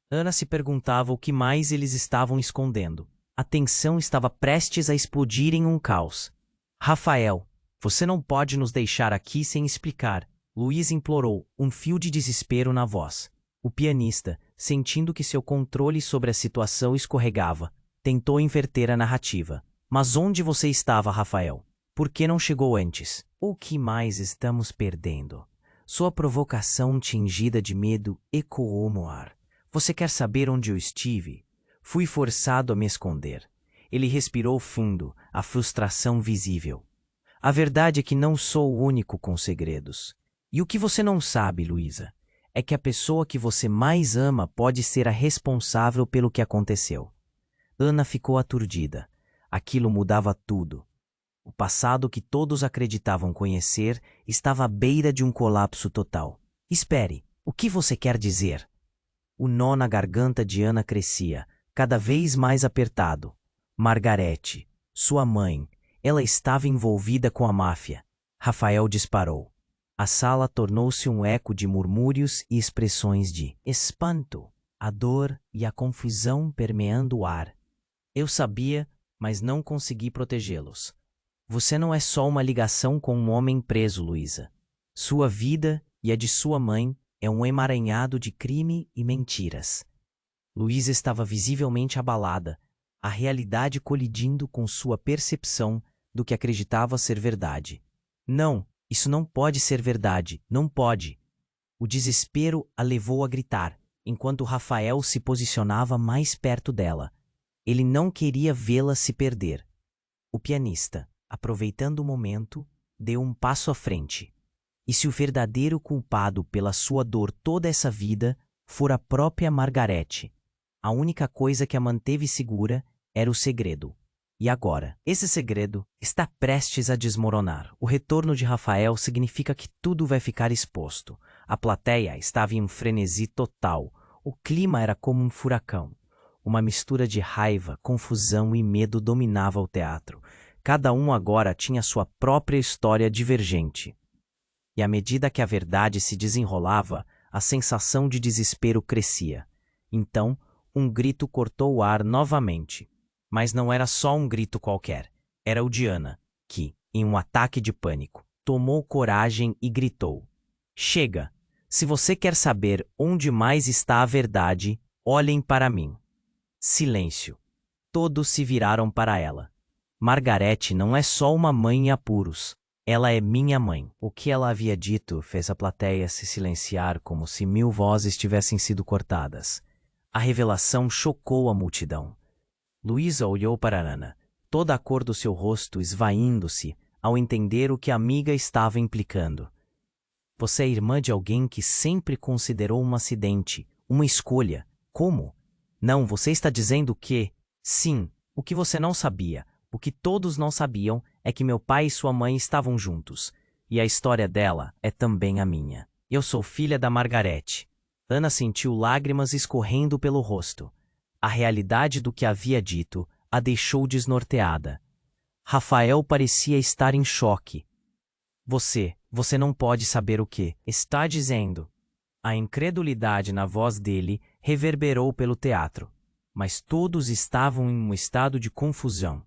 Ana se perguntava o que mais eles estavam escondendo. A tensão estava prestes a explodir em um caos. Rafael, você não pode nos deixar aqui sem explicar, Luísa implorou, um fio de desespero na voz. O pianista, sentindo que seu controle sobre a situação escorregava, tentou inverter a narrativa. Mas onde você estava, Rafael? Por que não chegou antes? O que mais estamos perdendo? Sua provocação tingida de medo ecoou no ar. Você quer saber onde eu estive? Fui forçado a me esconder. Ele respirou fundo, a frustração visível. A verdade é que não sou o único com segredos. E o que você não sabe, Luísa, é que a pessoa que você mais ama pode ser a responsável pelo que aconteceu. Ana ficou aturdida. Aquilo mudava tudo. O passado que todos acreditavam conhecer estava à beira de um colapso total. Espere, o que você quer dizer? O nó na garganta de Ana crescia, cada vez mais apertado. Margarete, sua mãe, ela estava envolvida com a máfia. Rafael disparou. A sala tornou-se um eco de murmúrios e expressões de espanto, a dor e a confusão permeando o ar. Eu sabia, mas não consegui protegê-los. Você não é só uma ligação com um homem preso, Luísa. Sua vida e a de sua mãe é um emaranhado de crime e mentiras. Luísa estava visivelmente abalada, a realidade colidindo com sua percepção do que acreditava ser verdade. Não, isso não pode ser verdade, não pode. O desespero a levou a gritar, enquanto Rafael se posicionava mais perto dela. Ele não queria vê-la se perder. O pianista, aproveitando o momento, deu um passo à frente. E se o verdadeiro culpado pela sua dor toda essa vida for a própria Margarete? A única coisa que a manteve segura era o segredo. E agora, esse segredo está prestes a desmoronar. O retorno de Rafael significa que tudo vai ficar exposto. A plateia estava em um frenesi total. O clima era como um furacão. Uma mistura de raiva, confusão e medo dominava o teatro. Cada um agora tinha sua própria história divergente. E à medida que a verdade se desenrolava, a sensação de desespero crescia. Então, um grito cortou o ar novamente. Mas não era só um grito qualquer. Era o de Ana, que, em um ataque de pânico, tomou coragem e gritou: "Chega! Se você quer saber onde mais está a verdade, olhem para mim." Silêncio. Todos se viraram para ela. Margarete não é só uma mãe em apuros. Ela é minha mãe. O que ela havia dito fez a plateia se silenciar como se 1000 vozes tivessem sido cortadas. A revelação chocou a multidão. Luísa olhou para Ana, toda a cor do seu rosto esvaindo-se ao entender o que a amiga estava implicando. Você é irmã de alguém que sempre considerou um acidente, uma escolha. Como? Não, você está dizendo que... Sim, o que você não sabia, o que todos não sabiam é que meu pai e sua mãe estavam juntos. E a história dela é também a minha. Eu sou filha da Margarete. Ana sentiu lágrimas escorrendo pelo rosto. A realidade do que havia dito a deixou desnorteada. Rafael parecia estar em choque. Você não pode saber o que está dizendo." A incredulidade na voz dele reverberou pelo teatro, mas todos estavam em um estado de confusão.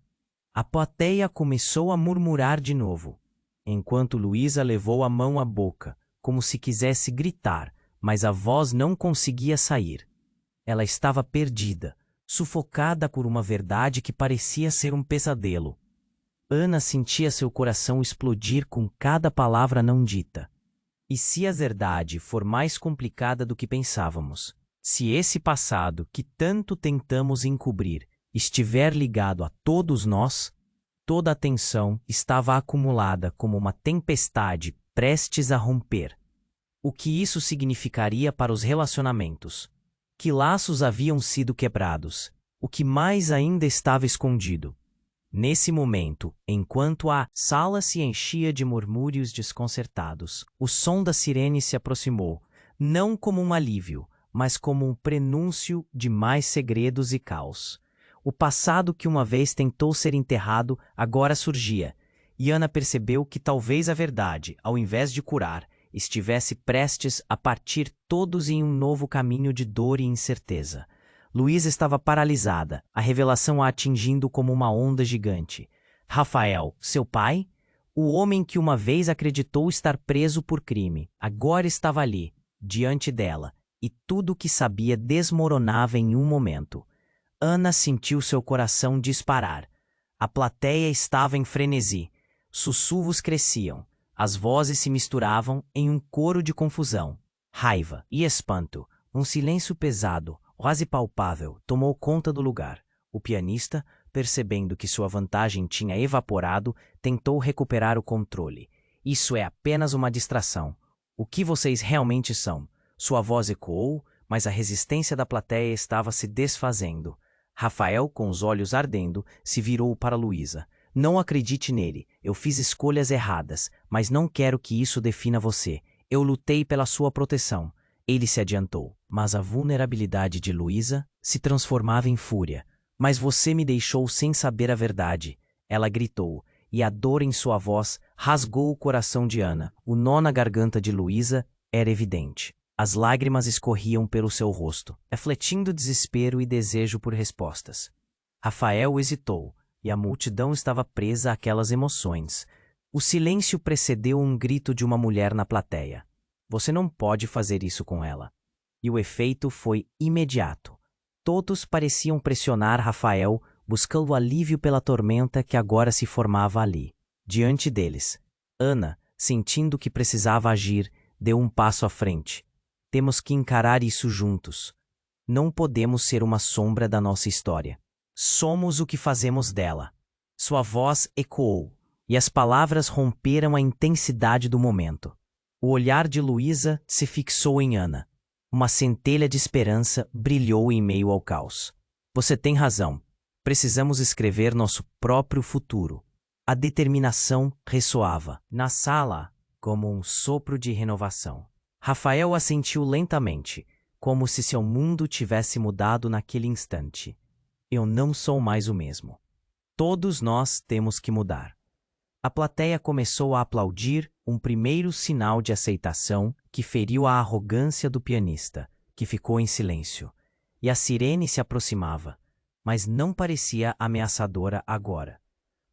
A plateia começou a murmurar de novo, enquanto Luísa levou a mão à boca, como se quisesse gritar, mas a voz não conseguia sair. Ela estava perdida, sufocada por uma verdade que parecia ser um pesadelo. Ana sentia seu coração explodir com cada palavra não dita. E se a verdade for mais complicada do que pensávamos? Se esse passado que tanto tentamos encobrir estiver ligado a todos nós? Toda a tensão estava acumulada como uma tempestade prestes a romper. O que isso significaria para os relacionamentos? Que laços haviam sido quebrados? O que mais ainda estava escondido? Nesse momento, enquanto a sala se enchia de murmúrios desconcertados, o som da sirene se aproximou, não como um alívio, mas como um prenúncio de mais segredos e caos. O passado que uma vez tentou ser enterrado agora surgia, e Ana percebeu que talvez a verdade, ao invés de curar, estivesse prestes a partir todos em um novo caminho de dor e incerteza. Luísa estava paralisada, a revelação a atingindo como uma onda gigante. Rafael, seu pai? O homem que uma vez acreditou estar preso por crime, agora estava ali, diante dela, e tudo o que sabia desmoronava em um momento. Ana sentiu seu coração disparar. A plateia estava em frenesi. Sussurros cresciam. As vozes se misturavam em um coro de confusão, raiva e espanto. Um silêncio pesado, quase palpável, tomou conta do lugar. O pianista, percebendo que sua vantagem tinha evaporado, tentou recuperar o controle. Isso é apenas uma distração. O que vocês realmente são? Sua voz ecoou, mas a resistência da plateia estava se desfazendo. Rafael, com os olhos ardendo, se virou para Luísa. Não acredite nele. Eu fiz escolhas erradas, mas não quero que isso defina você. Eu lutei pela sua proteção. Ele se adiantou, mas a vulnerabilidade de Luísa se transformava em fúria. Mas você me deixou sem saber a verdade. Ela gritou, e a dor em sua voz rasgou o coração de Ana. O nó na garganta de Luísa era evidente. As lágrimas escorriam pelo seu rosto, refletindo desespero e desejo por respostas. Rafael hesitou, e a multidão estava presa àquelas emoções. O silêncio precedeu um grito de uma mulher na plateia. Você não pode fazer isso com ela. E o efeito foi imediato. Todos pareciam pressionar Rafael, buscando alívio pela tormenta que agora se formava ali, diante deles. Ana, sentindo que precisava agir, deu um passo à frente. Temos que encarar isso juntos. Não podemos ser uma sombra da nossa história. Somos o que fazemos dela. Sua voz ecoou, e as palavras romperam a intensidade do momento. O olhar de Luísa se fixou em Ana. Uma centelha de esperança brilhou em meio ao caos. Você tem razão. Precisamos escrever nosso próprio futuro. A determinação ressoava na sala como um sopro de renovação. Rafael assentiu lentamente, como se seu mundo tivesse mudado naquele instante. Eu não sou mais o mesmo. Todos nós temos que mudar. A plateia começou a aplaudir, um primeiro sinal de aceitação que feriu a arrogância do pianista, que ficou em silêncio. E a sirene se aproximava, mas não parecia ameaçadora agora.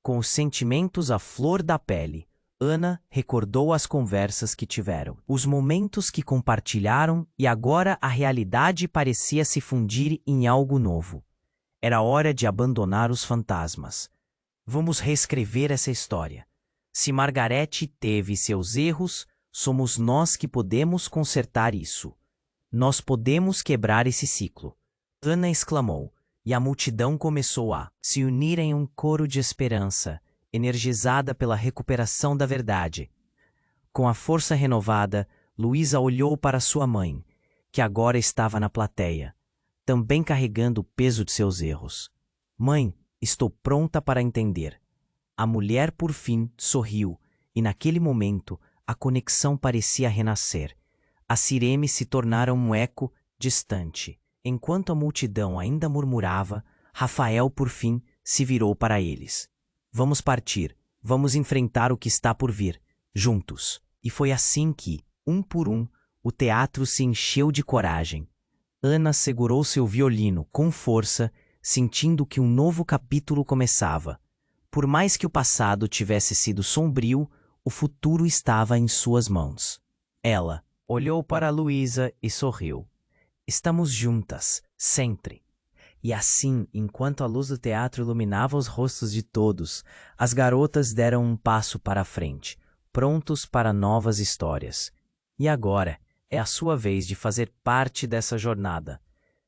Com os sentimentos à flor da pele, Ana recordou as conversas que tiveram, os momentos que compartilharam, e agora a realidade parecia se fundir em algo novo. Era hora de abandonar os fantasmas. Vamos reescrever essa história. Se Margarete teve seus erros, somos nós que podemos consertar isso. Nós podemos quebrar esse ciclo. Ana exclamou, e a multidão começou a se unir em um coro de esperança, energizada pela recuperação da verdade. Com a força renovada, Luísa olhou para sua mãe, que agora estava na plateia, também carregando o peso de seus erros. Mãe, estou pronta para entender. A mulher, por fim, sorriu, e naquele momento a conexão parecia renascer. As sirenes se tornaram um eco distante. Enquanto a multidão ainda murmurava, Rafael, por fim, se virou para eles. Vamos partir, vamos enfrentar o que está por vir, juntos. E foi assim que, um por um, o teatro se encheu de coragem. Ana segurou seu violino com força, sentindo que um novo capítulo começava. Por mais que o passado tivesse sido sombrio, o futuro estava em suas mãos. Ela olhou para Luísa e sorriu. Estamos juntas, sempre. E assim, enquanto a luz do teatro iluminava os rostos de todos, as garotas deram um passo para a frente, prontos para novas histórias. E agora é a sua vez de fazer parte dessa jornada.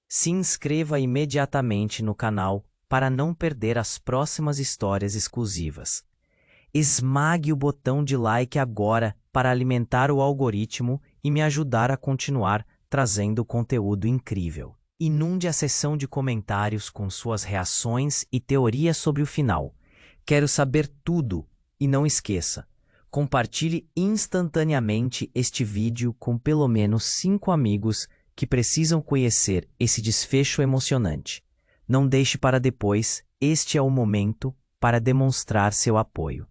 Se inscreva imediatamente no canal para não perder as próximas histórias exclusivas. Esmague o botão de like agora para alimentar o algoritmo e me ajudar a continuar trazendo conteúdo incrível. Inunde a seção de comentários com suas reações e teorias sobre o final. Quero saber tudo e não esqueça, compartilhe instantaneamente este vídeo com pelo menos 5 amigos que precisam conhecer esse desfecho emocionante. Não deixe para depois, este é o momento para demonstrar seu apoio.